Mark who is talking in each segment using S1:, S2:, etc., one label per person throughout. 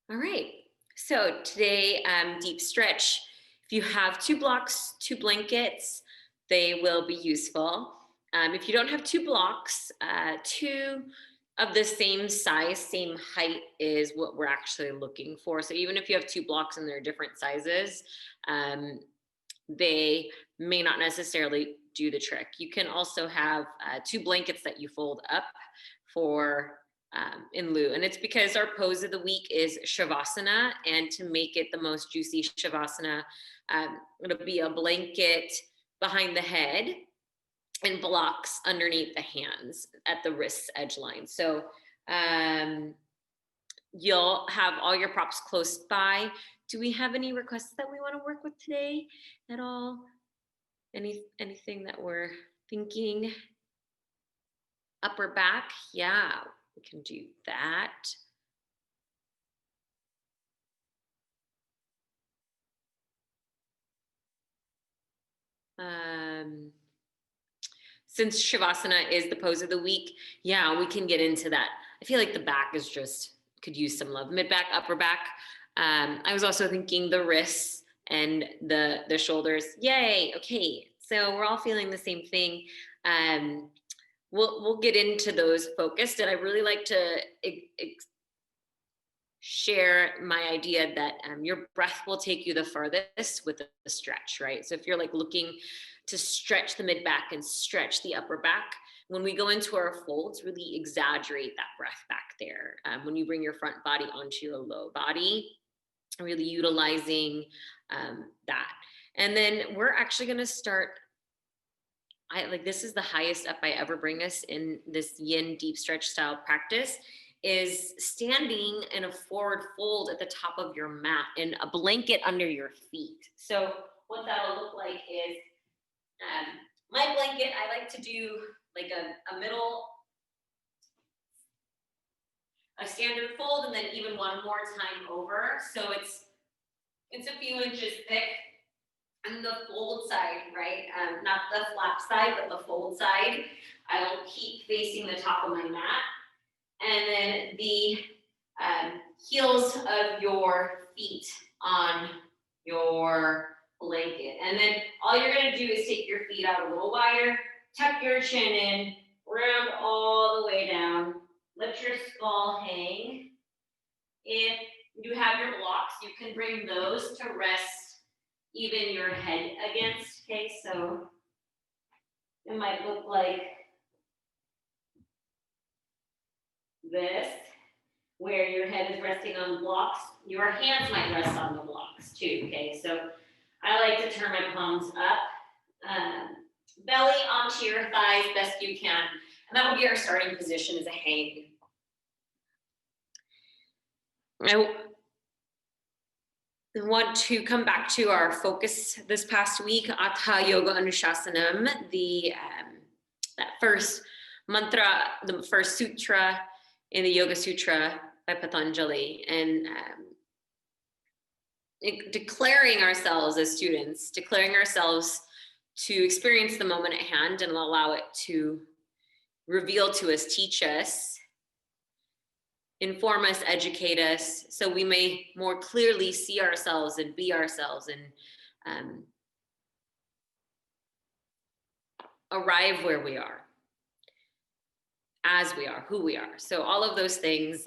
S1: All right. So today, deep stretch. If you have two blocks, two blankets, they will be useful. If you don't have two blocks, two of the same size, same height is what we're actually looking for. So even if you have two blocks and they're different sizes, um, they may not necessarily do the trick. You can also have two blankets that you fold up for in lieu. And it's because our pose of the week is Shavasana. And to make it the most juicy Shavasana, it'll be a blanket behind the head and blocks underneath the hands at the wrist edge line. So um, you'll have all your props close by. Do we have any requests that we want to work with today at all? Anything that we're thinking? Upper back, yeah, we can do that. Since Shavasana is the pose of the week, yeah, we can get into that. I feel like the back is just could use some love. Mid back, upper back. I was also thinking the wrists and the shoulders. Yay! Okay, so we're all feeling the same thing. We'll get into those focused, and I really like to share my idea that your breath will take you the furthest with the stretch, right? So if you're like looking to stretch the mid back and stretch the upper back, when we go into our folds, really exaggerate that breath back there. When you bring your front body onto your low body, really utilizing that. And then we're actually going to start. This is the highest up I ever bring us in this yin deep stretch style practice, is standing in a forward fold at the top of your mat and a blanket under your feet. So what that'll look like is my blanket, I like to do like a standard fold, and then even one more time over. So it's a few inches thick. And the fold side, right? Not the flap side, but the fold side. I will keep facing the top of my mat. And then the heels of your feet on your blanket. And then all you're going to do is take your feet out a little wider, tuck your chin in, round all the way down, let your skull hang. If you have your blocks, you can bring those to rest even your head against. Okay, so it might look like this, where your head is resting on the blocks. Your hands might rest on the blocks too. Okay, so I like to turn my palms up, belly onto your thighs best you can, and that will be our starting position as a hang. I want to come back to our focus this past week, Atha Yoga Anushasanam, that first mantra, the first sutra in the Yoga Sutra by Patanjali, and declaring ourselves as students, declaring ourselves to experience the moment at hand and allow it to reveal to us, teach us, inform us, educate us, so we may more clearly see ourselves and be ourselves and arrive where we are, as we are, who we are. So all of those things.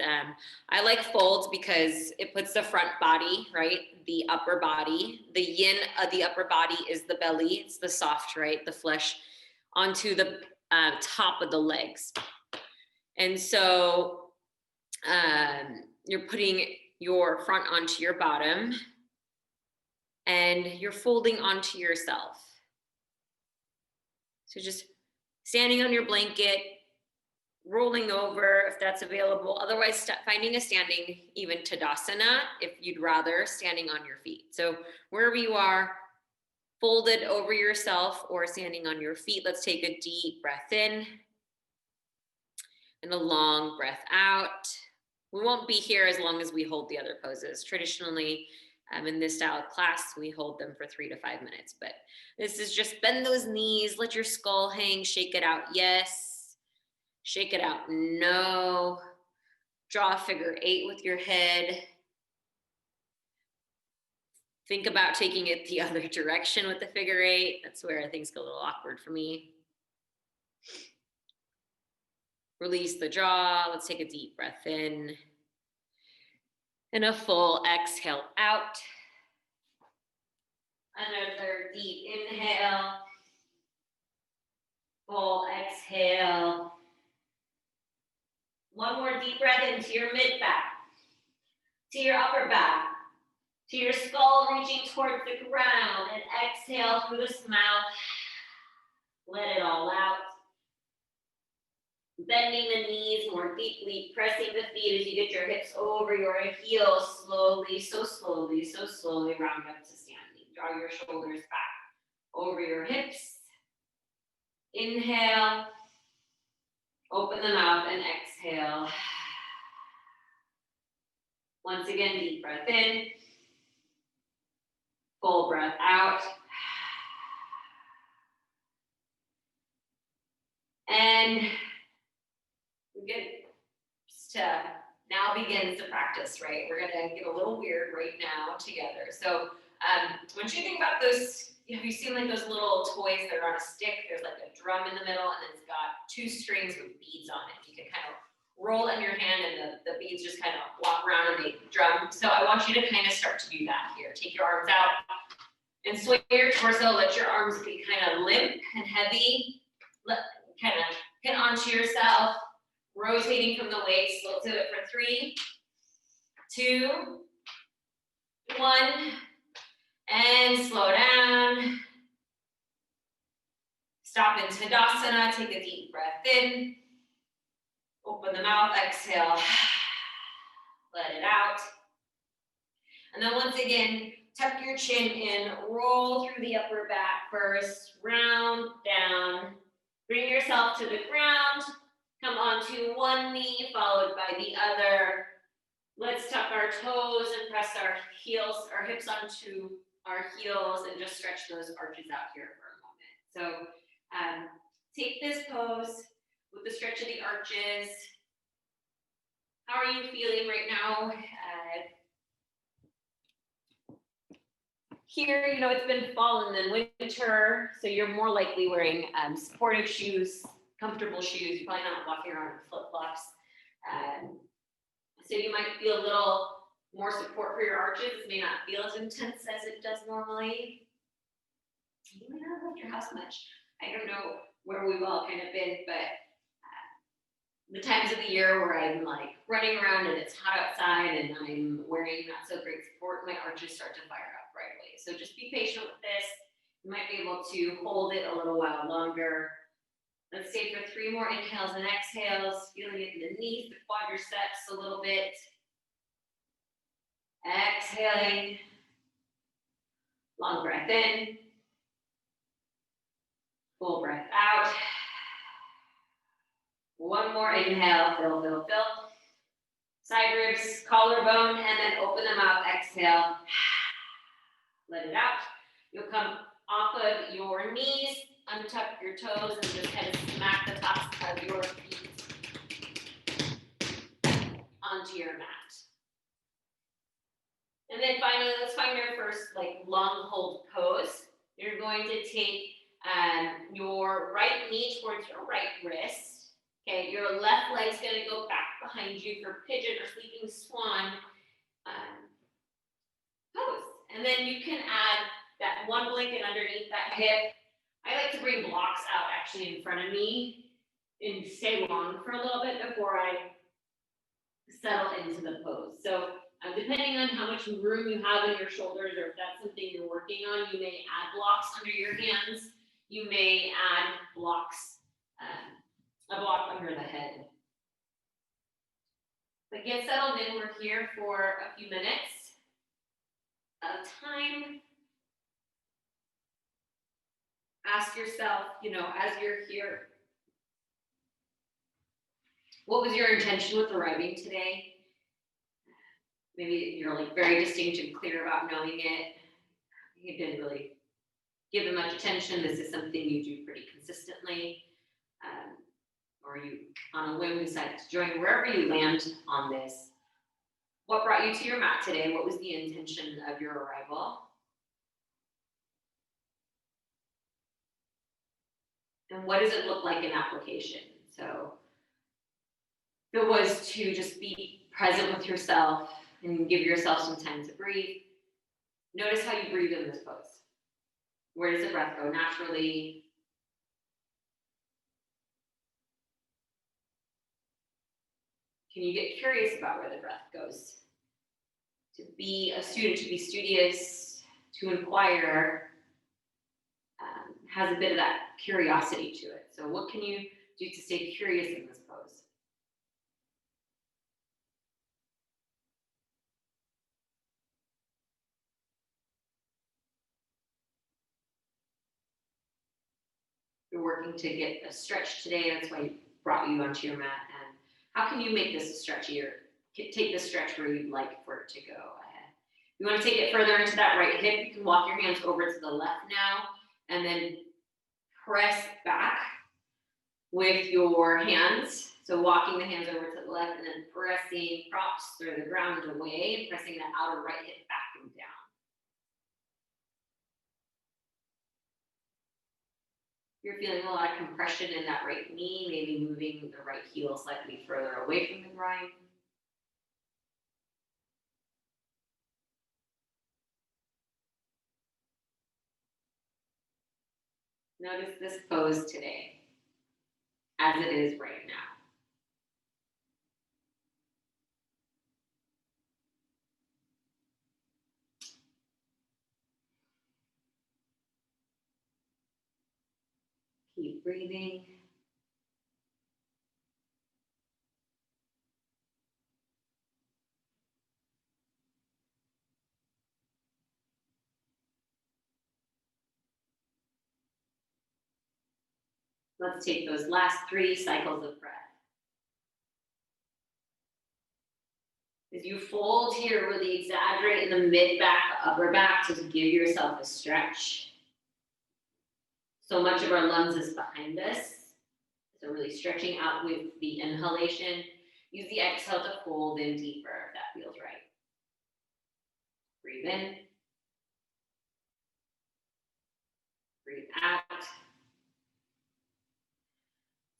S1: I like folds because it puts the front body, right? The upper body, the yin of the upper body is the belly. It's the soft, right? The flesh onto the top of the legs. And so you're putting your front onto your bottom and you're folding onto yourself. So just standing on your blanket, rolling over if that's available. Otherwise, finding a standing, even Tadasana, if you'd rather, standing on your feet. So wherever you are, folded over yourself or standing on your feet. Let's take a deep breath in and a long breath out. We won't be here as long as we hold the other poses. Traditionally, in this style of class, we hold them for 3 to 5 minutes, but this is just bend those knees, let your skull hang, shake it out, yes. Shake it out, no. Draw a figure 8 with your head. Think about taking it the other direction with the figure eight. That's where things get a little awkward for me. Release the jaw. Let's take a deep breath in. And a full exhale out. Another deep inhale. Full exhale. One more deep breath into your mid back, to your upper back, to your skull reaching towards the ground, and exhale through the mouth. Let it all out. Bending the knees more deeply, pressing the feet as you get your hips over your heels, slowly, so slowly, so slowly, round up to standing. Draw your shoulders back over your hips. Inhale, open the mouth and exhale. Once again, deep breath in, full breath out. And good. Now begins the practice, right? We're gonna get a little weird right now together. So I want you to think about those. Have you seen like those little toys that are on a stick? There's like a drum in the middle, and it's got two strings with beads on it. You can kind of roll it in your hand, and the beads just kind of walk around and make a drum. So I want you to kind of start to do that here. Take your arms out and swing your torso. Let your arms be kind of limp and heavy. Kind of hit onto yourself. Rotating from the waist. We'll do it for 3, 2, 1, and slow down. Stop in Tadasana. Take a deep breath in. Open the mouth. Exhale. Let it out. And then once again, tuck your chin in. Roll through the upper back first. Round down. Bring yourself to the ground. Come onto one knee, followed by the other. Let's tuck our toes and press our hips onto our heels, and just stretch those arches out here for a moment. So take this pose with the stretch of the arches. How are you feeling right now? Here, it's been fall and then winter, so you're more likely wearing supportive shoes, comfortable shoes. You're probably not walking around with flip-flops. So you might feel a little more support for your arches. It may not feel as intense as it does normally. You may not have left your house much. I don't know where we've all kind of been, but the times of the year where I'm like running around and it's hot outside and I'm wearing not so great support, my arches start to fire up right away. So just be patient with this. You might be able to hold it a little while longer. Let's stay for 3 more inhales and exhales, feeling it in the knees, the quadriceps a little bit. Exhaling. Long breath in. Full breath out. One more inhale, fill, fill, fill. Side ribs, collarbone, and then open the mouth, exhale. Let it out. You'll come off of your knees, untuck your toes, and just kind of smack the tops of your feet onto your mat. And then finally, let's find our first long hold pose. You're going to take your right knee towards your right wrist. Okay, your left leg's gonna go back behind you for pigeon or sleeping swan pose. And then you can add that one blanket underneath that hip. I like to bring blocks out actually in front of me and stay long for a little bit before I settle into the pose. So depending on how much room you have in your shoulders, or if that's something you're working on, you may add blocks under your hands. You may add blocks, a block under the head. But get settled in. We're here for a few minutes of time. Ask yourself, as you're here, what was your intention with arriving today? Maybe you're very distinct and clear about knowing it. You didn't really give it much attention. This is something you do pretty consistently. Or you, on a whim, decided to join. Wherever you land on this, what brought you to your mat today? What was the intention of your arrival? And what does it look like in application? So if it was to just be present with yourself and give yourself some time to breathe, notice how you breathe in this pose. Where does the breath go naturally? Can you get curious about where the breath goes? To be a student, to be studious, to inquire, has a bit of that curiosity to it. So what can you do to stay curious in this pose? You're working to get a stretch today. That's why I brought you onto your mat. And how can you make this a stretchier? Take the stretch where you'd like for it to go ahead. You want to take it further into that right hip. You can walk your hands over to the left now and then press back with your hands. So walking the hands over to the left and then pressing props through the ground away and pressing that outer right hip back and down. You're feeling a lot of compression in that right knee, maybe moving the right heel slightly further away from the groin. Notice this pose today as it is right now. Keep breathing. Let's take those last 3 cycles of breath. As you fold here, really exaggerate in the mid-back, upper back to give yourself a stretch. So much of our lungs is behind us. So really stretching out with the inhalation. Use the exhale to fold in deeper if that feels right. Breathe in. Breathe out.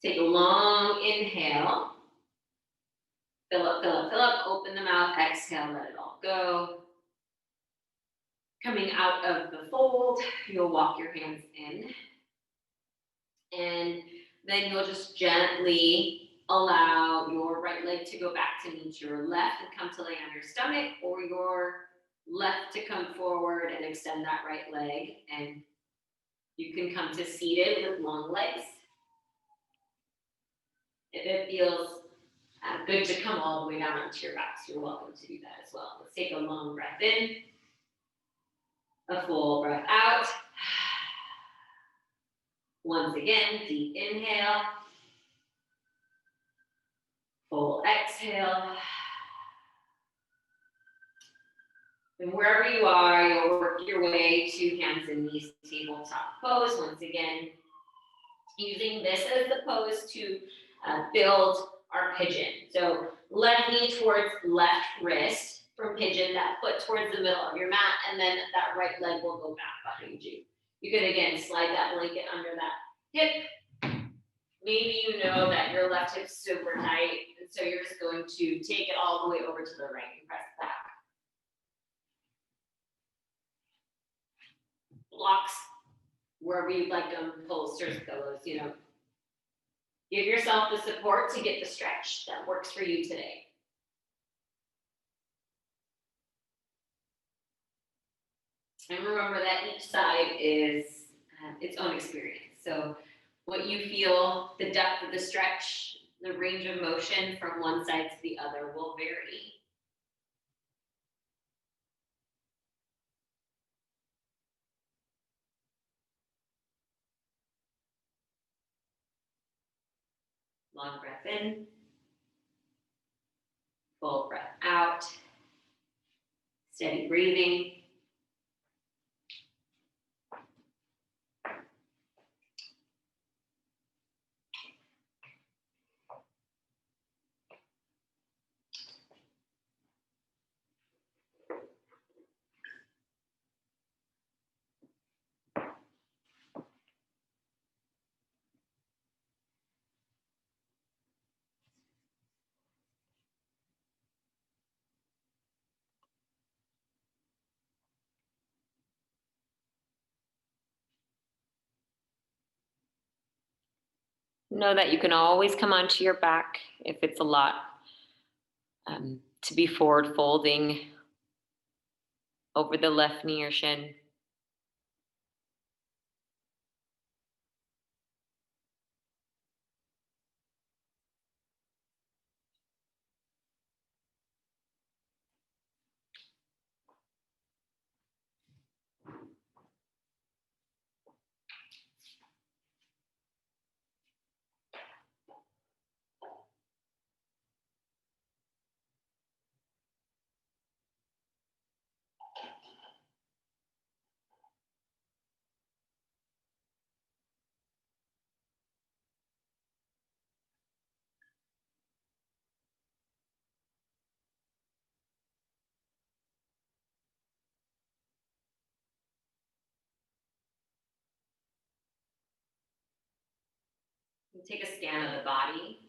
S1: Take a long inhale. Fill up, fill up, fill up. Open the mouth. Exhale, let it all go. Coming out of the fold, you'll walk your hands in. And then you'll just gently allow your right leg to go back to meet your left and come to lay on your stomach, or your left to come forward and extend that right leg. And you can come to seated with long legs. If it feels good to come all the way down onto your back, so you're welcome to do that as well. Let's take a long breath in, a full breath out. Once again, deep inhale, full exhale. And wherever you are, you'll work your way to hands and knees, tabletop pose. Once again, using this as the pose to build our pigeon. So left knee towards left wrist from pigeon, that foot towards the middle of your mat, and then that right leg will go back behind you. You can again slide that blanket under that hip. Maybe you know that your left hip's super tight, and so you're just going to take it all the way over to the right and press back. Blocks wherever you'd like them, bolsters, pillows, give yourself the support to get the stretch that works for you today. And remember that each side is its own experience. So what you feel, the depth of the stretch, the range of motion from one side to the other will vary. Long breath in, full breath out, steady breathing. Know that you can always come onto your back if it's a lot. To be forward folding over the left knee or shin. Take a scan of the body.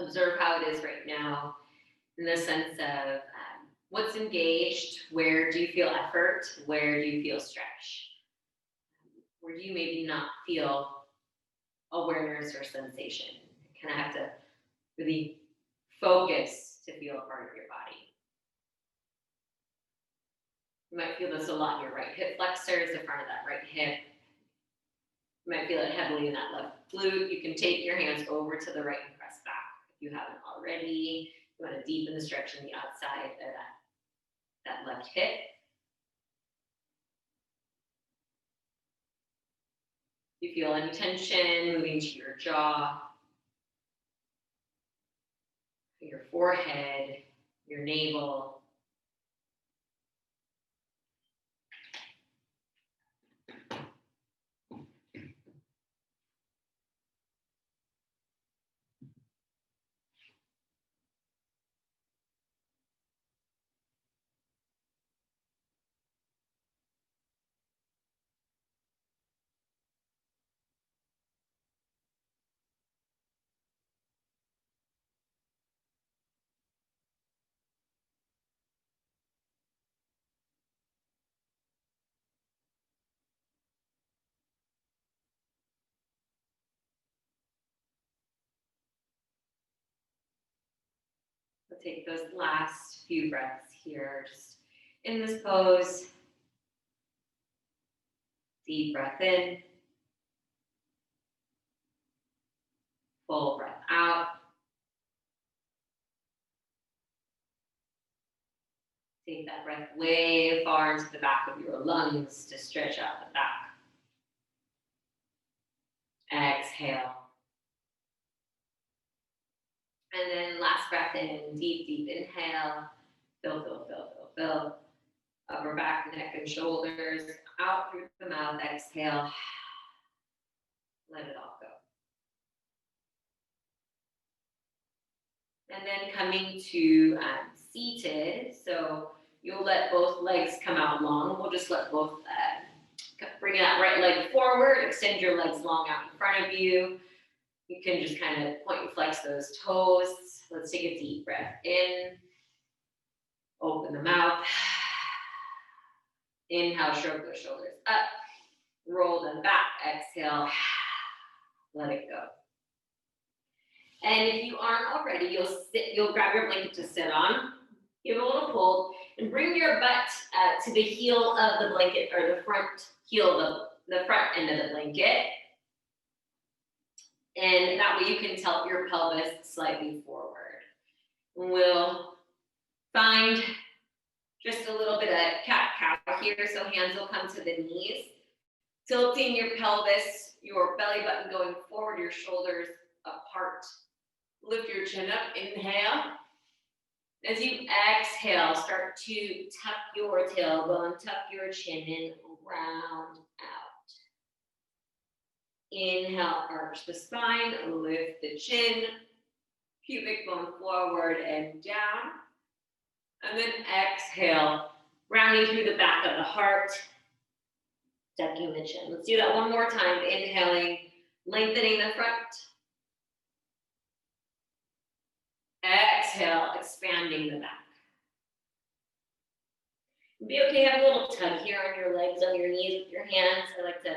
S1: Observe how it is right now in the sense of what's engaged, where do you feel effort, where do you feel stretch, where do you maybe not feel awareness or sensation. You kind of have to really focus to feel a part of your body. You might feel this a lot in your right hip flexors, the front of that right hip. You might feel it heavily in that left glute. You can take your hands over to the right and press back if you haven't already. You want to deepen the stretch on the outside of that left hip. You feel any tension moving to your jaw, your forehead, your navel. We'll take those last few breaths here, just in this pose. Deep breath in. Full breath out. Take that breath way far into the back of your lungs to stretch out the back. Exhale. And then last breath in, deep, deep inhale. Fill, fill, fill, fill, fill. Upper back, neck, and shoulders. Out through the mouth, exhale. Let it all go. And then coming to seated. So you'll let both legs come out long. We'll just let both, bring that right leg forward. Extend your legs long out in front of you. You can just kind of point and flex those toes. Let's take a deep breath in. Open the mouth. Inhale, shrug those shoulders up. Roll them back. Exhale. Let it go. And if you aren't already, you'll grab your blanket to sit on. Give it a little pull and bring your butt to the heel of the blanket, or the front heel of the front end of the blanket. And that way you can tilt your pelvis slightly forward. We'll find just a little bit of cat-cow here, so hands will come to the knees. Tilting your pelvis, your belly button going forward, your shoulders apart. Lift your chin up, inhale. As you exhale, start to tuck your tailbone, tuck your chin in, round out. Inhale, arch the spine, lift the chin, pubic bone forward and down. And then exhale, rounding through the back of the heart, tucking the chin. Let's do that one more time. Inhaling, lengthening the front. Exhale, expanding the back. Be okay, have a little tug here on your legs, on your knees with your hands. I like to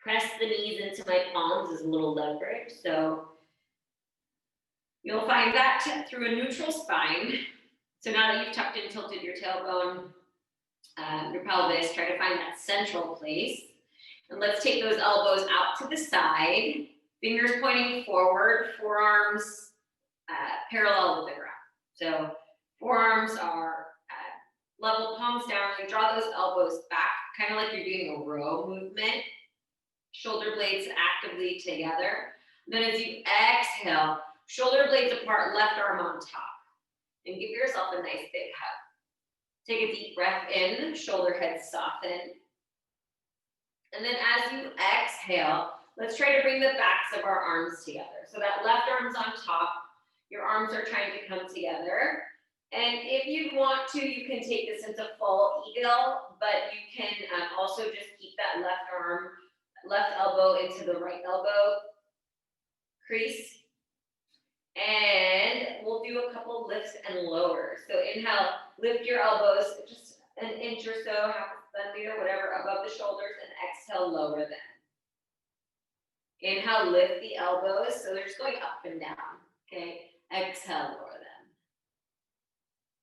S1: Press the knees into my palms as a little leverage. So you'll find that through a neutral spine. So now that you've tucked and tilted your tailbone, your pelvis, try to find that central place. And let's take those elbows out to the side, fingers pointing forward, forearms parallel with the ground. So forearms are level, palms down. You draw those elbows back, kind of like you're doing a row movement. Shoulder blades actively together. Then as you exhale, shoulder blades apart, left arm on top. And give yourself a nice big hug. Take a deep breath in, shoulder head soften. And then as you exhale, let's try to bring the backs of our arms together. So that left arm's on top, your arms are trying to come together. And if you want to, you can take this into full eagle, but you can also just keep that left arm, left elbow into the right elbow crease. And we'll do a couple lifts and lowers. So inhale, lift your elbows just an inch or so, half a centimeter, whatever, above the shoulders, and exhale, lower them. Inhale, lift the elbows, so they're just going up and down, okay? Exhale, lower them.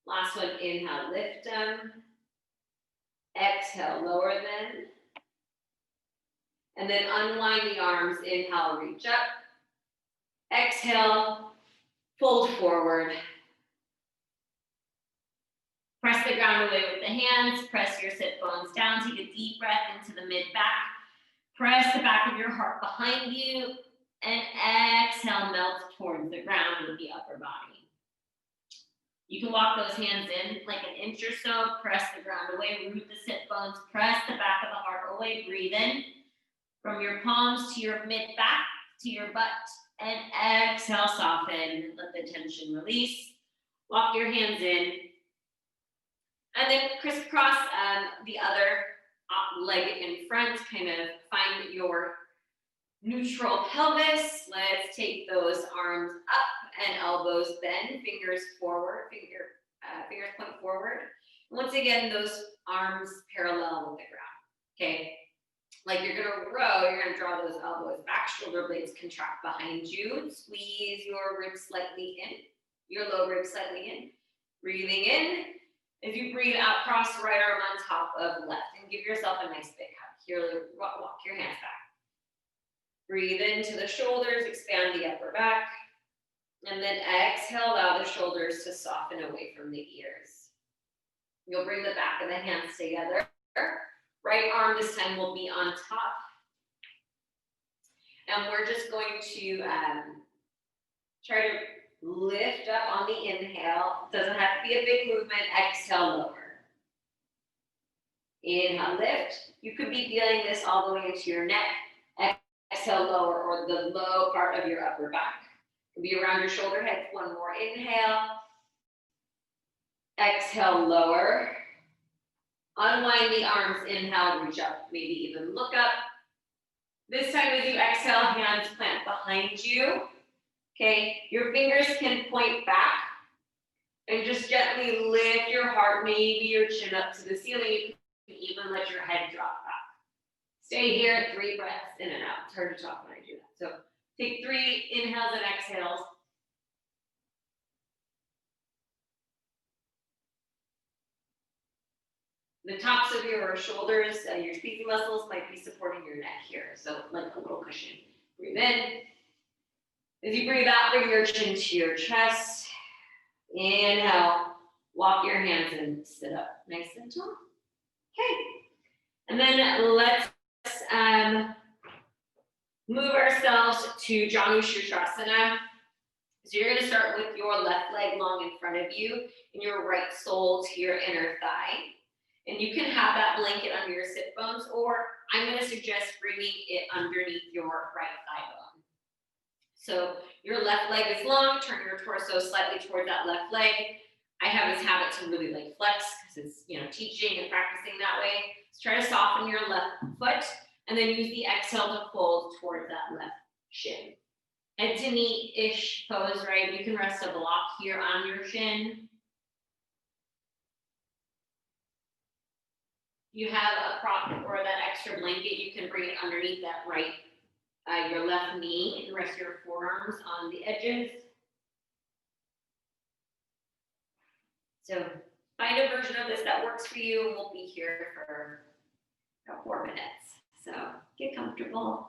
S1: Last one, inhale, lift them. Exhale, lower them. And then unwind the arms, inhale, reach up. Exhale, fold forward. Press the ground away with the hands. Press your sit bones down. Take a deep breath into the mid-back. Press the back of your heart behind you. And exhale, melt towards the ground with the upper body. You can walk those hands in like an inch or so. Press the ground away. Root the sit bones. Press the back of the heart away. Breathe in. From your palms to your mid-back to your butt. And exhale, soften, let the tension release. Walk your hands in. And then crisscross the other leg in front, kind of find your neutral pelvis. Let's take those arms up and elbows bend, fingers forward, fingers point forward. Once again, those arms parallel with the ground, okay? Like you're gonna row, you're gonna draw those elbows back, shoulder blades contract behind you, squeeze your ribs slightly in, your low ribs slightly in. Breathing in. As you breathe out, cross right arm on top of left and give yourself a nice big hug. Here, walk your hands back. Breathe into the shoulders, expand the upper back. And then exhale, allow the shoulders to soften away from the ears. You'll bring the back of the hands together. Right arm this time will be on top. And we're just going to try to lift up on the inhale. Doesn't have to be a big movement. Exhale, lower. Inhale, lift. You could be feeling this all the way into your neck. Exhale, lower, or the low part of your upper back. It could be around your shoulder head. One more inhale. Exhale, lower. Unwind the arms, inhale, reach up, maybe even look up. This time as you exhale, hands plant behind you. Okay, your fingers can point back and just gently lift your heart, maybe your chin up to the ceiling. You can even let your head drop back. Stay here, 3 breaths in and out. It's hard to talk when I do that. So take 3 inhales and exhales. The tops of your shoulders, your squeezing muscles might be supporting your neck here. So like a little cushion. Breathe in. As you breathe out, bring your chin to your chest. Inhale. Walk your hands and sit up nice and tall. Okay. And then let's move ourselves to Janu Sirsasana. So you're going to start with your left leg long in front of you and your right sole to your inner thigh. And you can have that blanket under your sit bones, or I'm going to suggest bringing it underneath your right thigh bone. So your left leg is long, turn your torso slightly toward that left leg. I have this habit to really like flex because it's, teaching and practicing that way. So try to soften your left foot and then use the exhale to fold toward that left shin. Head to knee-ish pose, right? You can rest a block here on your shin. you have a prop or that extra blanket, you can bring it underneath that your left knee and rest your forearms on the edges. So find a version of this that works for you, and we'll be here for about 4 minutes. So get comfortable.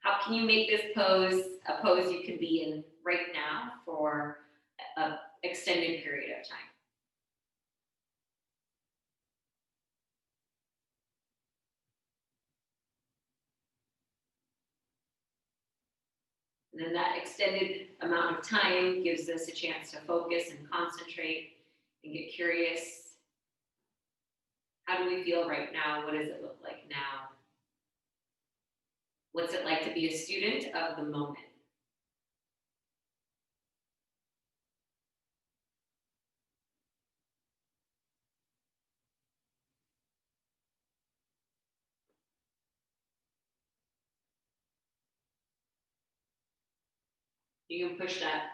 S1: How can you make this pose a pose you can be in right now for an extended period of time? And then that extended amount of time gives us a chance to focus and concentrate and get curious. How do we feel right now? What does it look like now? What's it like to be a student of the moment? You can push that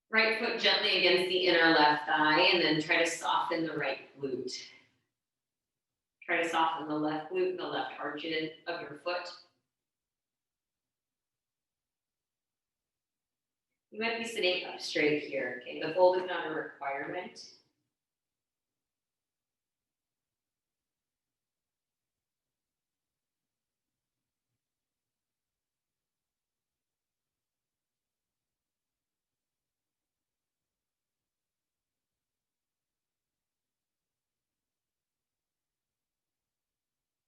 S1: right foot gently against the inner left thigh and then try to soften the right glute. Try to soften the left glute and the left arches of your foot. You might be sitting up straight here, okay? The fold is not a requirement.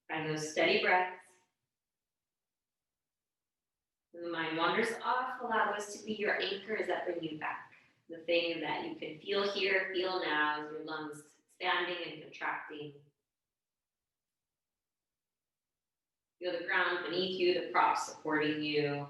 S1: Find those steady breaths. When the mind wanders off, allow this to be your anchors that bring you back. The thing that you can feel here, feel now, as your lungs expanding and contracting. Feel the ground beneath you, the prop supporting you.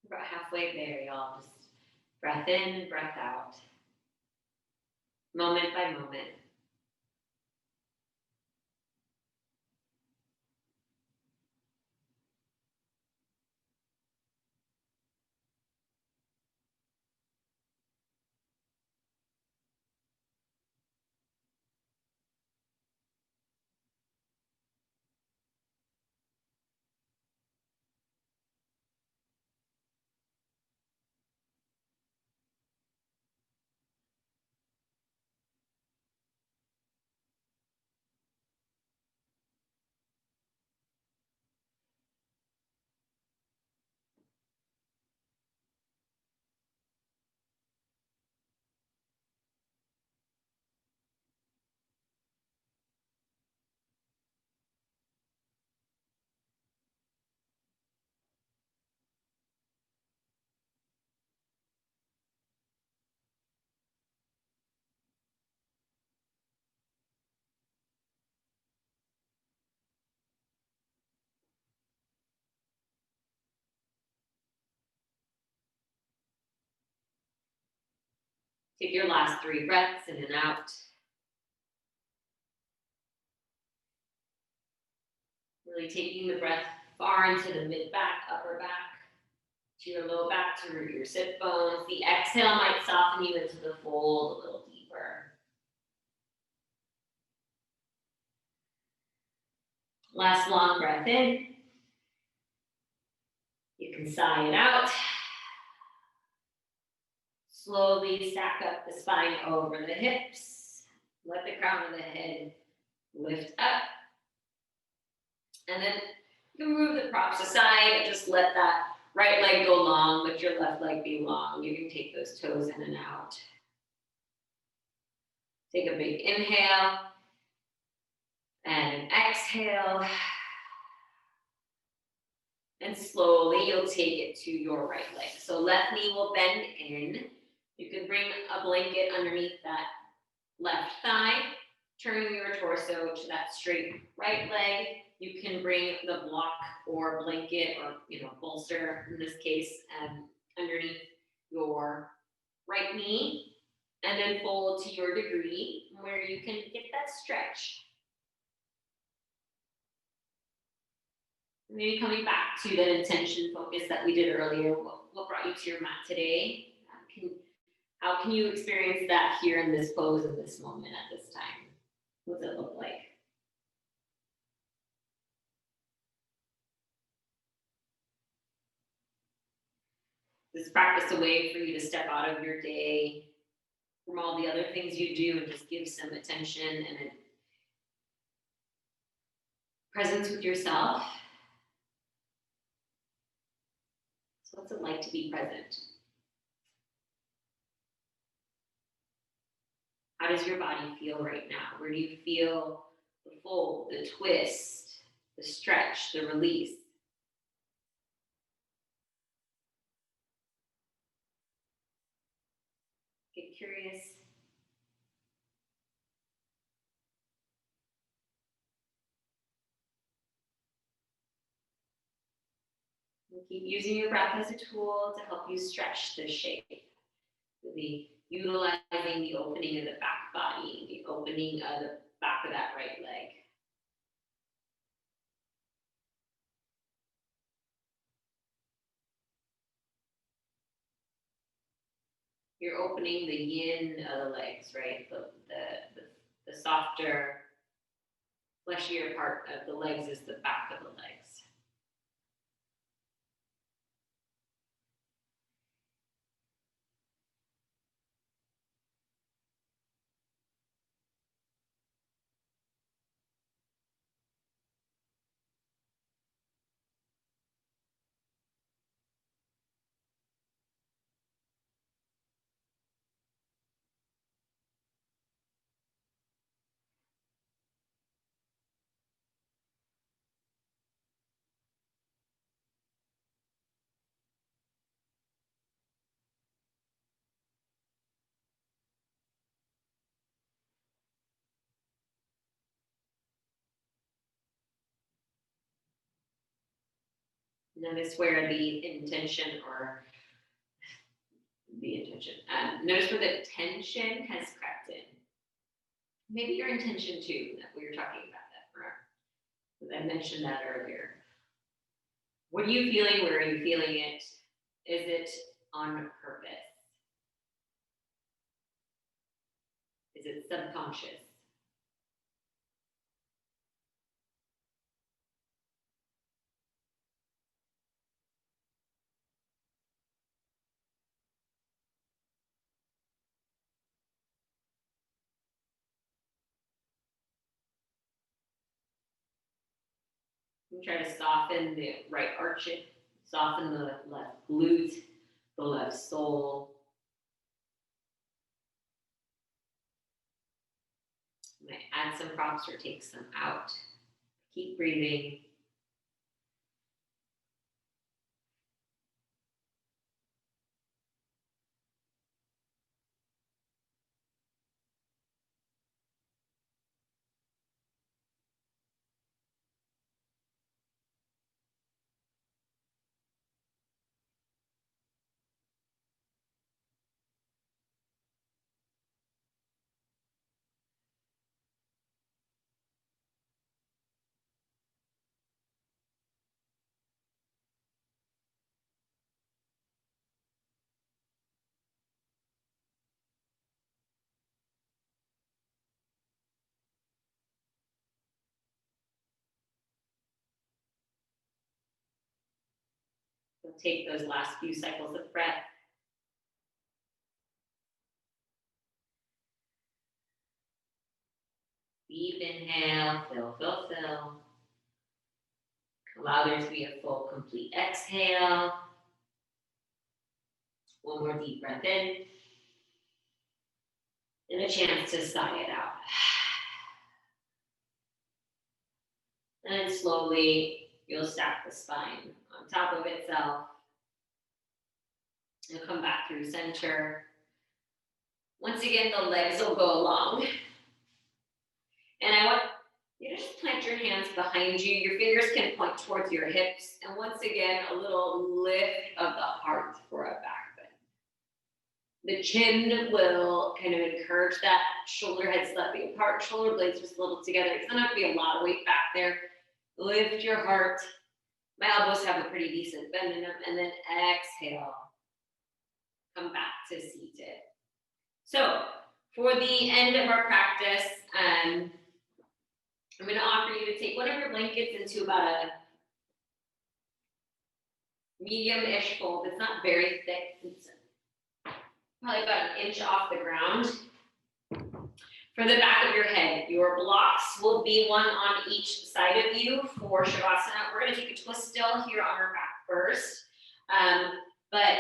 S1: About halfway there, y'all. Just breath in, breath out. Moment by moment. Take your last 3 breaths in and out. Really taking the breath far into the mid-back, upper back, to your low back, to root your sit bones. The exhale might soften you into the fold a little deeper. Last long breath in. You can sigh it out. Slowly stack up the spine over the hips. Let the crown of the head lift up. And then you can move the props aside and just let that right leg go long, let your left leg be long. You can take those toes in and out. Take a big inhale and an exhale. And slowly you'll take it to your right leg. So left knee will bend in. You can bring a blanket underneath that left thigh, turning your torso to that straight right leg. You can bring the block or blanket or bolster in this case underneath your right knee and then fold to your degree where you can get that stretch. Maybe coming back to that intention focus that we did earlier. What brought you to your mat today? How can you experience that here in this pose in this moment at this time? What does it look like? This practice a way for you to step out of your day from all the other things you do and just give some attention and a presence with yourself. So what's it like to be present? How does your body feel right now? Where do you feel the fold, the twist, the stretch, the release? Get curious. And keep using your breath as a tool to help you stretch the shape. Really utilizing the opening of the back body, the opening of the back of that right leg. You're opening the yin of the legs, right? The softer, fleshier part of the legs is the back of the legs. Notice where the intention or notice where the tension has crept in. Maybe your intention too, that we were talking about that. I mentioned that earlier. What are you feeling? Where are you feeling it? Is it on purpose? Is it subconscious? We try to soften the right arch, soften the left glute, the left sole. I might add some props or take some out. Keep breathing. We'll take those last few cycles of breath. Deep inhale, fill, fill, fill. Allow there to be a full, complete exhale. One more deep breath in. And a chance to sigh it out. And then slowly, you'll stack the spine on top of itself. You'll come back through center. Once again, the legs will go along. And I want you to just plant your hands behind you. Your fingers can point towards your hips. And once again, a little lift of the heart for a back bend. The chin will kind of encourage that shoulder head slightly apart, shoulder blades just a little together. It's not going to be a lot of weight back there. Lift your heart. My elbows have a pretty decent bend in them. And then exhale. Come back to seated. So for the end of our practice, I'm going to offer you to take one of your blankets into about a medium-ish fold. It's not very thick. It's probably about an inch off the ground. For the back of your head, your blocks will be one on each side of you for Shavasana. We're going to take a twist still here on our back first. But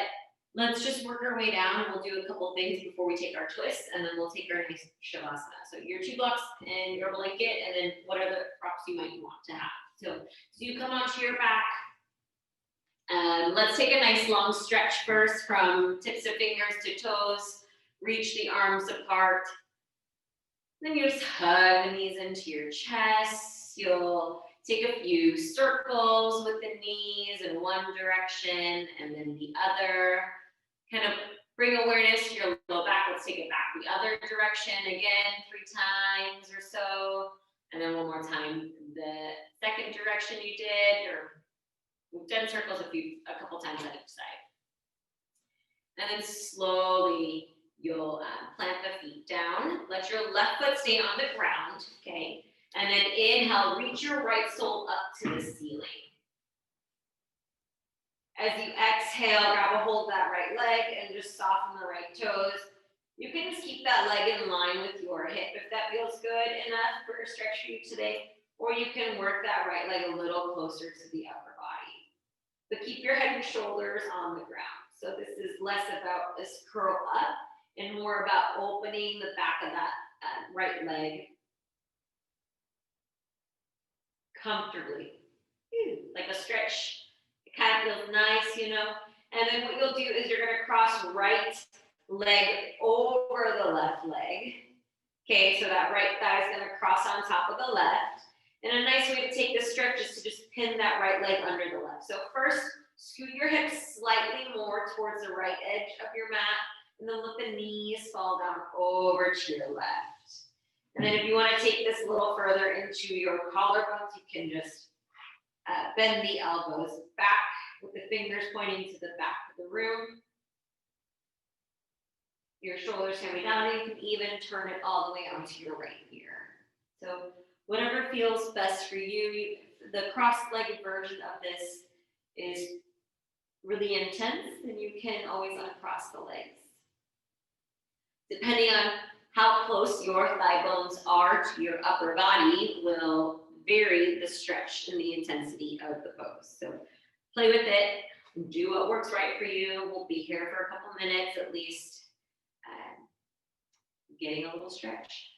S1: let's just work our way down, and we'll do a couple things before we take our twist, and then we'll take our nice Shavasana. So your 2 blocks and your blanket, and then what are the props you might want to have. So you come onto your back. Let's take a nice long stretch first from tips of fingers to toes. Reach the arms apart. Then you just hug the knees into your chest. You'll take a few circles with the knees in one direction and then the other. Kind of bring awareness to your low back. Let's take it back the other direction again 3 times or so. And then one more time the second direction you did, or we've done circles a couple times on each side. And then slowly you'll plant the feet down. Let your left foot stay on the ground, okay? And then inhale, reach your right sole up to the ceiling. As you exhale, grab a hold of that right leg and just soften the right toes. You can just keep that leg in line with your hip if that feels good enough for a stretch for you today. Or you can work that right leg a little closer to the upper body. But keep your head and shoulders on the ground. So this is less about this curl up and more about opening the back of that right leg comfortably, like a stretch. It kind of feels nice, you know. And then what you'll do is you're going to cross right leg over the left leg. Okay, so that right thigh is going to cross on top of the left. And a nice way to take this stretch is to just pin that right leg under the left. So first, scoot your hips slightly more towards the right edge of your mat, and then let the knees fall down over to your left. And then if you want to take this a little further into your collarbones, you can just bend the elbows back with the fingers pointing to the back of the room. Your shoulders can be down, and you can even turn it all the way onto your right ear. So whatever feels best for you. The cross-legged version of this is really intense, and you can always uncross the legs. Depending on how close your thigh bones are to your upper body will vary the stretch and the intensity of the pose. So play with it, do what works right for you. We'll be here for a couple minutes at least, getting a little stretch.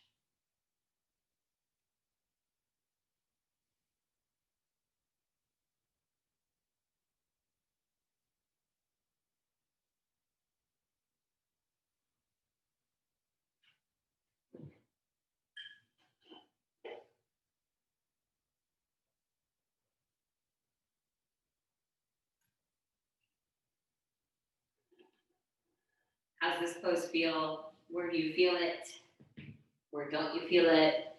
S1: How's this pose feel? Where do you feel it? Where don't you feel it?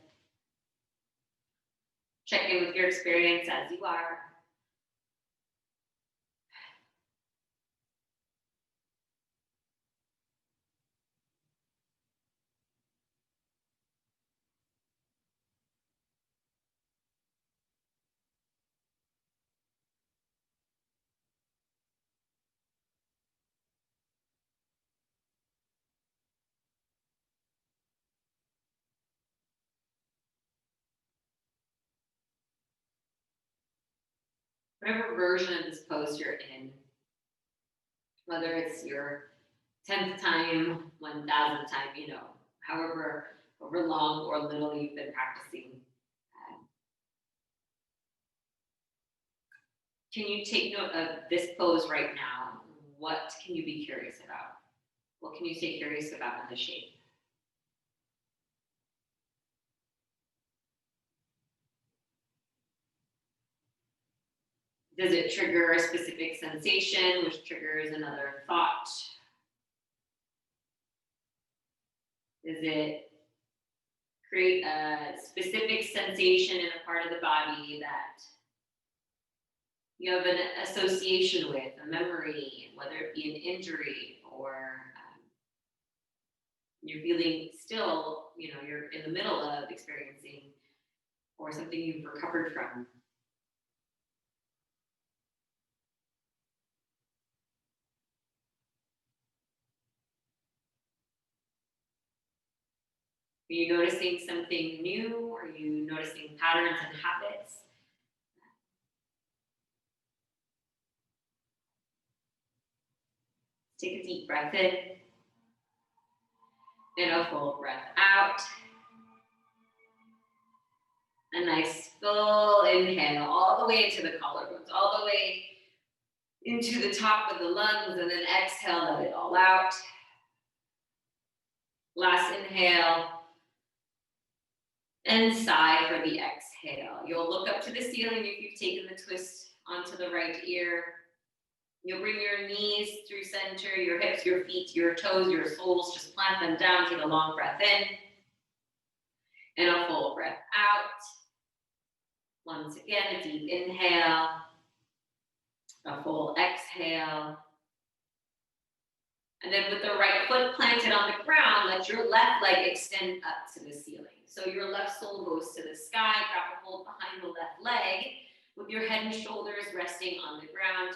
S1: Check in with your experience as you are. Whatever version of this pose you're in, whether it's your 10th time, 1,000th time, you know, however long or little you've been practicing. Can you take note of this pose right now? What can you be curious about? What can you stay curious about in the shape? Does it trigger a specific sensation, which triggers another thought? Does it create a specific sensation in a part of the body that you have an association with, a memory, whether it be an injury or you're feeling still, you're in the middle of experiencing or something you've recovered from? Are you noticing something new? Are you noticing patterns and habits? Take a deep breath in and a full breath out. A nice full inhale all the way into the collarbones, all the way into the top of the lungs, and then exhale, let it all out. Last inhale. And sigh for the exhale. You'll look up to the ceiling if you've taken the twist onto the right ear. You'll bring your knees through center, your hips, your feet, your toes, your soles. Just plant them down. Take a long breath in and a full breath out. Once again, a deep inhale, a full exhale. And then with the right foot planted on the ground, let your left leg extend up to the ceiling. So your left sole goes to the sky, grab a hold behind the left leg with your head and shoulders resting on the ground,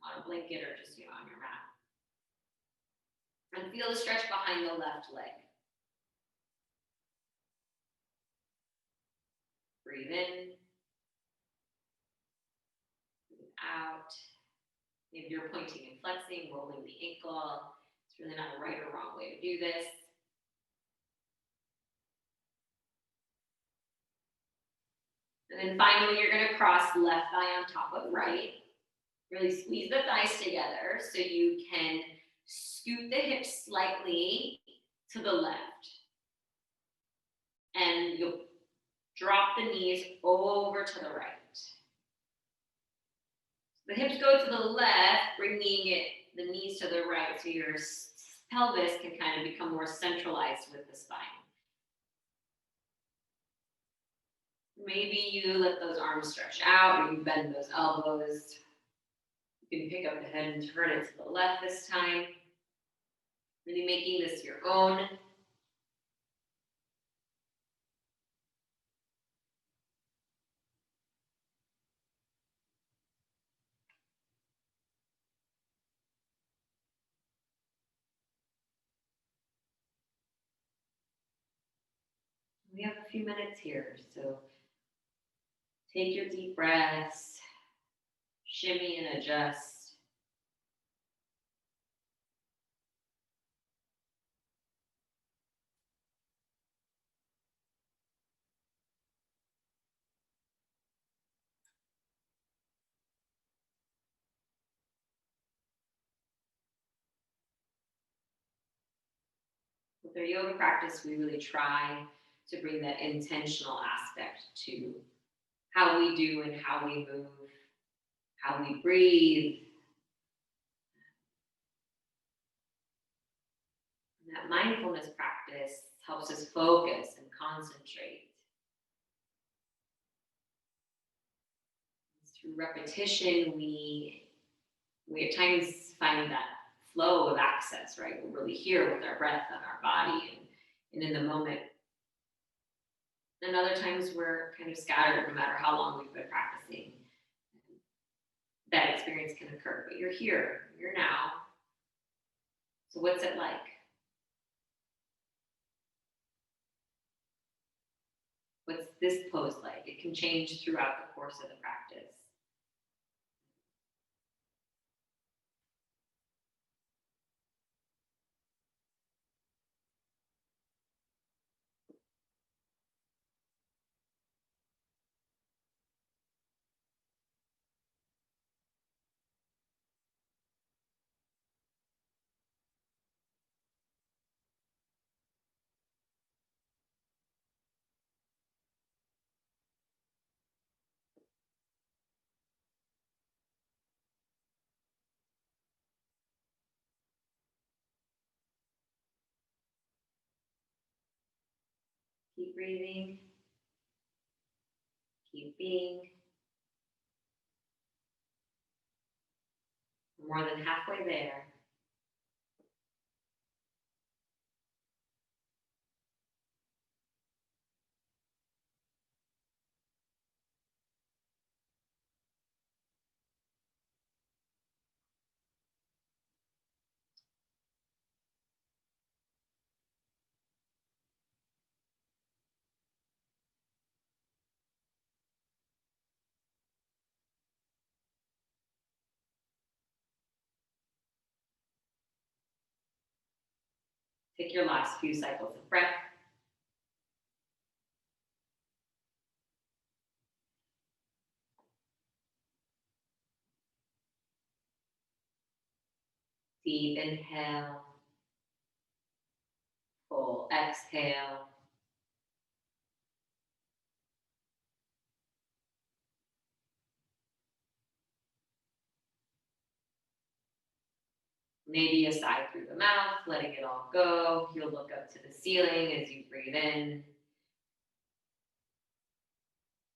S1: on a blanket or just on your mat. And feel the stretch behind the left leg. Breathe in. Breathe out. Maybe you're pointing and flexing, rolling the ankle. It's really not a right or wrong way to do this. And then finally, you're going to cross left thigh on top of right. Really squeeze the thighs together so you can scoot the hips slightly to the left. And you'll drop the knees over to the right. The hips go to the left, bringing the knees to the right so your pelvis can kind of become more centralized with the spine. Maybe you let those arms stretch out, or you bend those elbows. You can pick up the head and turn it to the left this time. Really making this your own. We have a few minutes here, so take your deep breaths, shimmy and adjust. With our yoga practice, we really try to bring that intentional aspect to how we do and how we move, how we breathe. And that mindfulness practice helps us focus and concentrate. Through repetition, we at times find that flow of access, right? We're really here with our breath and our body and in the moment. And other times we're kind of scattered no matter how long we've been practicing. That experience can occur, but you're here, you're now. So what's it like? What's this pose like? It can change throughout the course of the practice. Keep breathing. Keep being. More than halfway there. Take your last few cycles of breath. Deep inhale. Full exhale. Maybe a sigh through the mouth, letting it all go. You'll look up to the ceiling as you breathe in.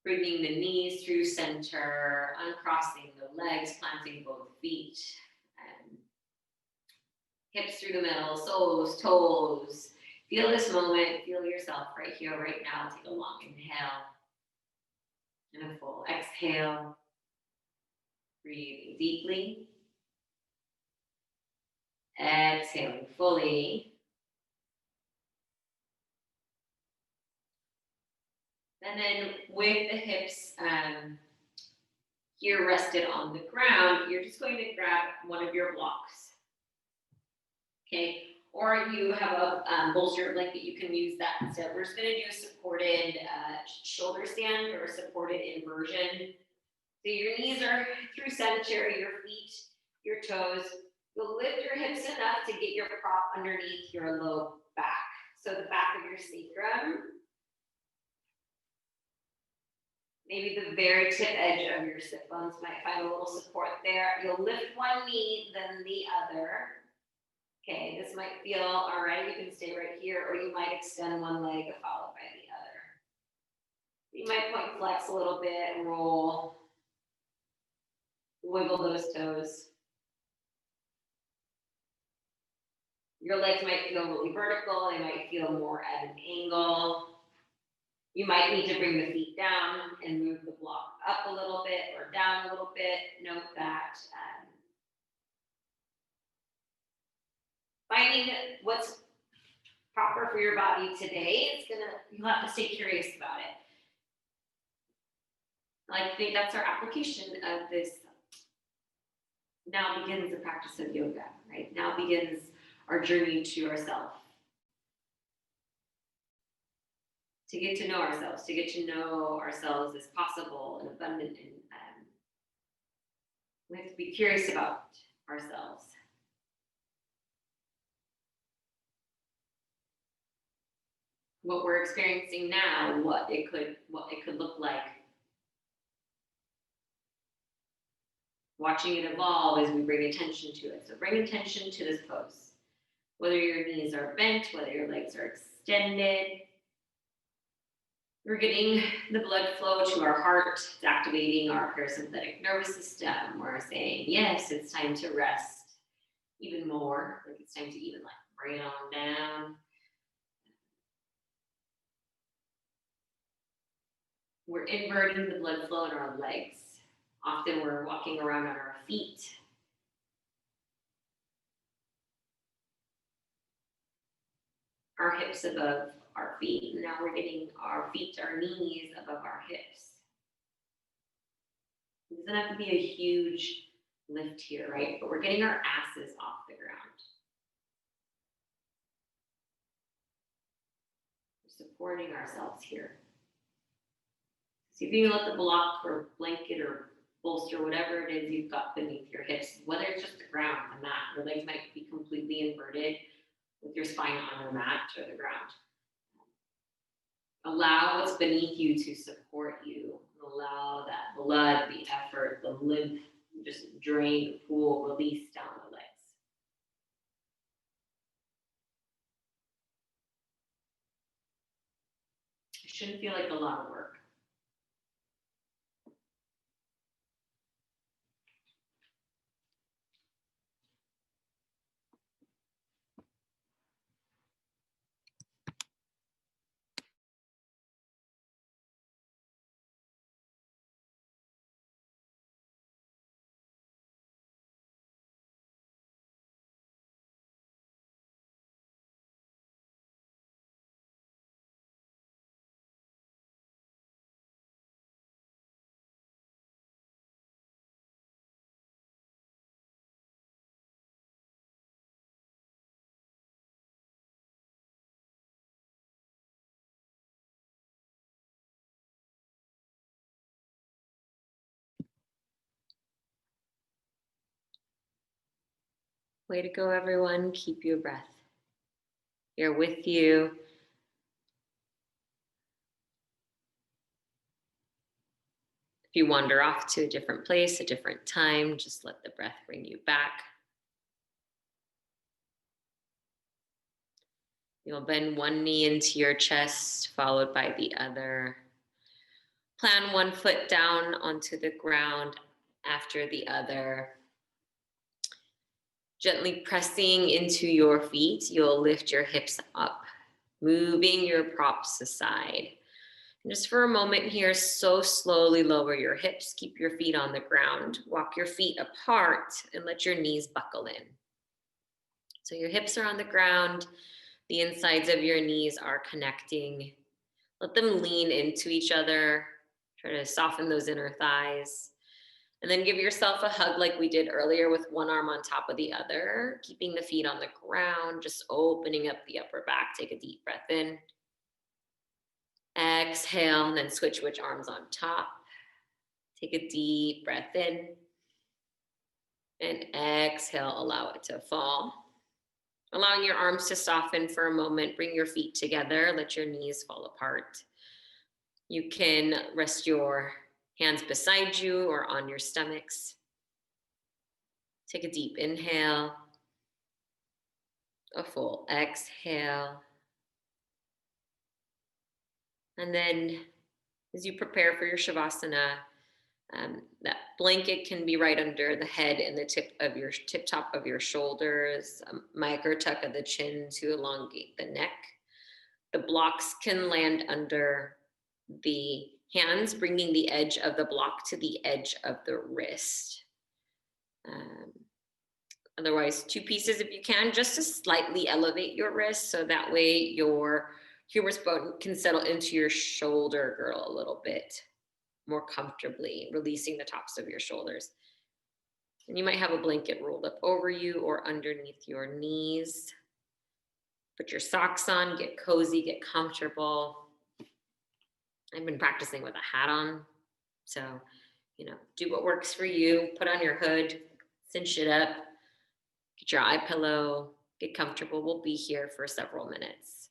S1: Bringing the knees through center, uncrossing the legs, planting both feet. And hips through the middle, soles, toes. Feel this moment, feel yourself right here, right now. Take a long inhale and a full exhale. Breathing deeply. Exhaling fully. And then with the hips here rested on the ground, you're just going to grab one of your blocks. Okay, or you have a bolster blanket, you can use that instead. We're just going to do a supported shoulder stand or a supported inversion. So your knees are through center, your feet, your toes. You'll lift your hips enough to get your prop underneath your low back. So the back of your sacrum. Maybe the very tip edge of your sit bones might find a little support there. You'll lift one knee, then the other. Okay, this might feel all right. You can stay right here, or you might extend one leg followed by the other. You might point flex a little bit, roll, wiggle those toes. Your legs might feel really vertical. They might feel more at an angle. You might need to bring the feet down and move the block up a little bit or down a little bit. Note that finding what's proper for your body today, you'll have to stay curious about it. I think that's our application of this. Now begins the practice of yoga, right? Now begins our journey to ourselves. To get to know ourselves, to get to know ourselves as possible and abundant, and we have to be curious about ourselves. What we're experiencing now, what it could look like. Watching it evolve as we bring attention to it. So bring attention to this pose. Whether your knees are bent, whether your legs are extended. We're getting the blood flow to our heart. It's activating our parasympathetic nervous system. We're saying, yes, it's time to rest even more. Like it's time to even bring it on down. We're inverting the blood flow in our legs. Often we're walking around on our feet. Our hips above our feet. And now we're getting our feet, our knees above our hips. It doesn't have to be a huge lift here, right? But we're getting our asses off the ground. We're supporting ourselves here. See if you can let the block or blanket or bolster, whatever it is you've got beneath your hips, whether it's just the ground, the mat, your legs might be completely inverted with your spine on the mat or the ground. Allow what's beneath you to support you. Allow that blood, the effort, the lymph, just drain, pool, release down the legs. Shouldn't feel like a lot of work. Way to go, everyone. Keep your breath. Here with you. If you wander off to a different place, a different time, just let the breath bring you back. You'll bend one knee into your chest, followed by the other. Plant one foot down onto the ground after the other. Gently pressing into your feet, you'll lift your hips up, moving your props aside. And just for a moment here, so slowly lower your hips, keep your feet on the ground, walk your feet apart, and let your knees buckle in. So your hips are on the ground, the insides of your knees are connecting. Let them lean into each other, try to soften those inner thighs. And then give yourself a hug like we did earlier with one arm on top of the other, keeping the feet on the ground, just opening up the upper back. Take a deep breath in. Exhale, and then switch which arm's on top. Take a deep breath in. And exhale, allow it to fall. Allowing your arms to soften for a moment. Bring your feet together. Let your knees fall apart. You can rest your hands beside you or on your stomachs. Take a deep inhale, a full exhale. And then as you prepare for your Shavasana, that blanket can be right under the head and the tip top of your shoulders, micro tuck of the chin to elongate the neck. The blocks can land under the hands, bringing the edge of the block to the edge of the wrist. Otherwise, two pieces if you can, just to slightly elevate your wrist so that way your humerus bone can settle into your shoulder girdle a little bit more comfortably, releasing the tops of your shoulders. And you might have a blanket rolled up over you or underneath your knees. Put your socks on, get cozy, get comfortable. I've been practicing with a hat on, so, do what works for you. Put on your hood, cinch it up, get your eye pillow, get comfortable. We'll be here for several minutes.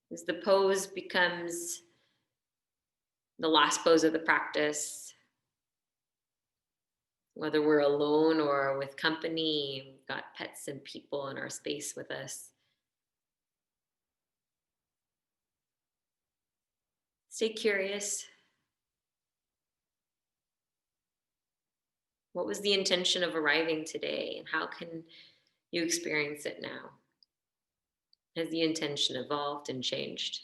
S1: As the pose becomes the last pose of the practice, whether we're alone or with company, we've got pets and people in our space with us. Stay curious. What was the intention of arriving today, and how can you experience it now? Has the intention evolved and changed?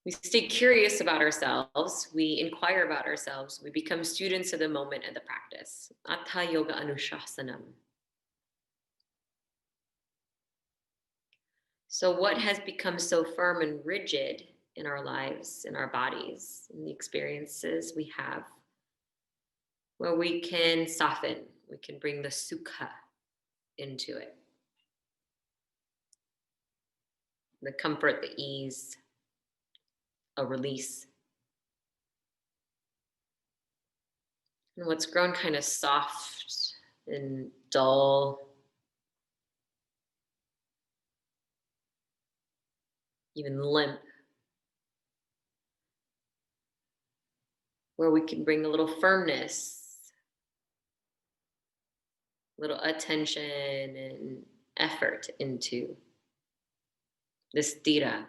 S1: We stay curious about ourselves, we inquire about ourselves, we become students of the moment and the practice. Atha Yoga Anushasanam. So what has become so firm and rigid in our lives, in our bodies, in the experiences we have, where we can soften, we can bring the sukha into it. The comfort, the ease, a release. And what's grown kind of soft and dull, even limp, where we can bring a little firmness, a little attention and effort into this theta.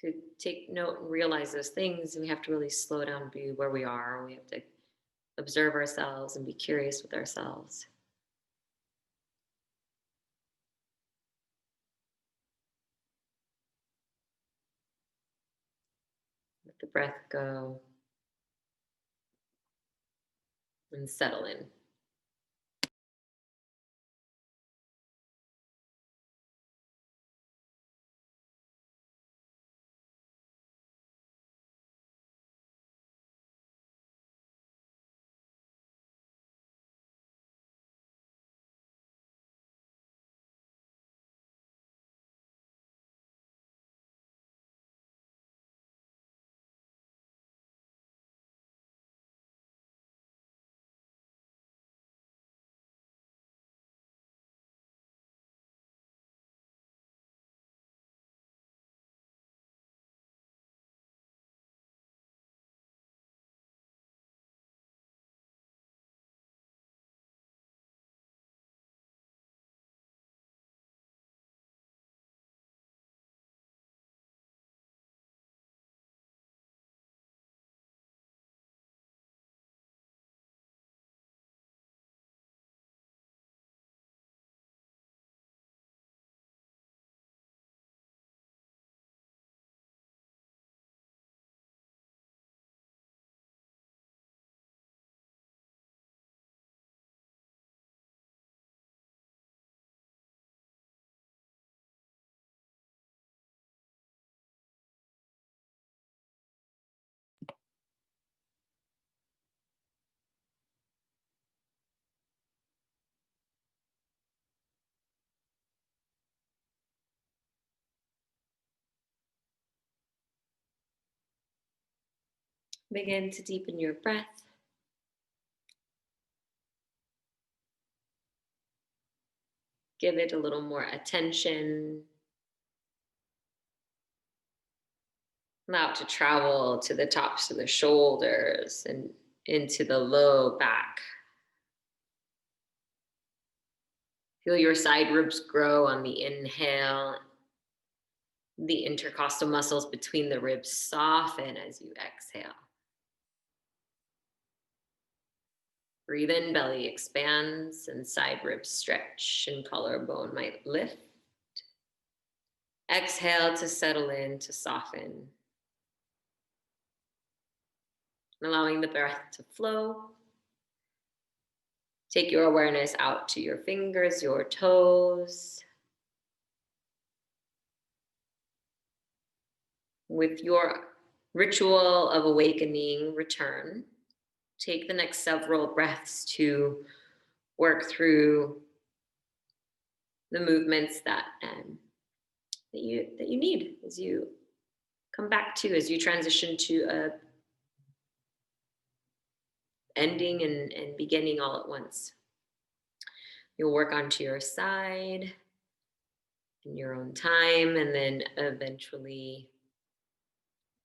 S1: To take note and realize those things, we have to really slow down and be where we are. We have to observe ourselves and be curious with ourselves. Let the breath go and settle in. Begin to deepen your breath. Give it a little more attention. Allow it to travel to the tops of the shoulders and into the low back. Feel your side ribs grow on the inhale. The intercostal muscles between the ribs soften as you exhale. Breathe in, belly expands and side ribs stretch and collarbone might lift. Exhale to settle in, to soften. Allowing the breath to flow. Take your awareness out to your fingers, your toes. With your ritual of awakening return, take the next several breaths to work through the movements that you need as you come back to, as you transition to a ending and beginning all at once. You'll work onto your side in your own time, and then eventually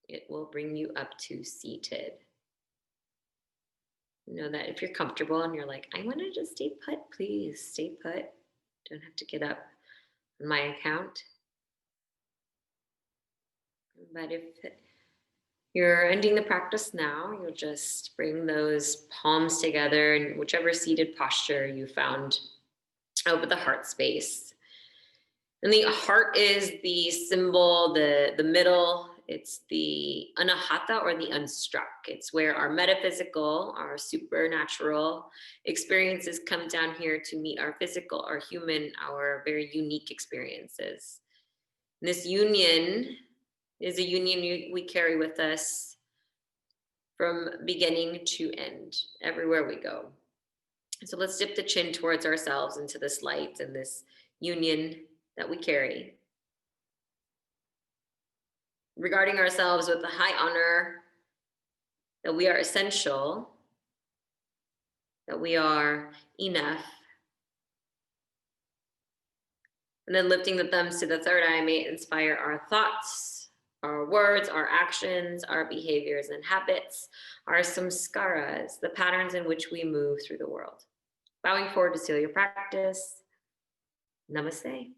S1: it will bring you up to seated. Know that if you're comfortable and you're like, I want to just stay put, please stay put. Don't have to get up on my account. But if you're ending the practice now, you'll just bring those palms together in whichever seated posture you found over the heart space. And the heart is the symbol, the middle. It's the anahata, or the unstruck. It's where our metaphysical, our supernatural experiences come down here to meet our physical, our human, our very unique experiences. And this union is a union we carry with us from beginning to end, everywhere we go. So let's dip the chin towards ourselves into this light and this union that we carry. Regarding ourselves with a high honor that we are essential, that we are enough, And then lifting the thumbs to the third eye may inspire our thoughts, our words, our actions, our behaviors and habits, our samskaras, the patterns in which we move through the world. Bowing forward to seal your practice. Namaste.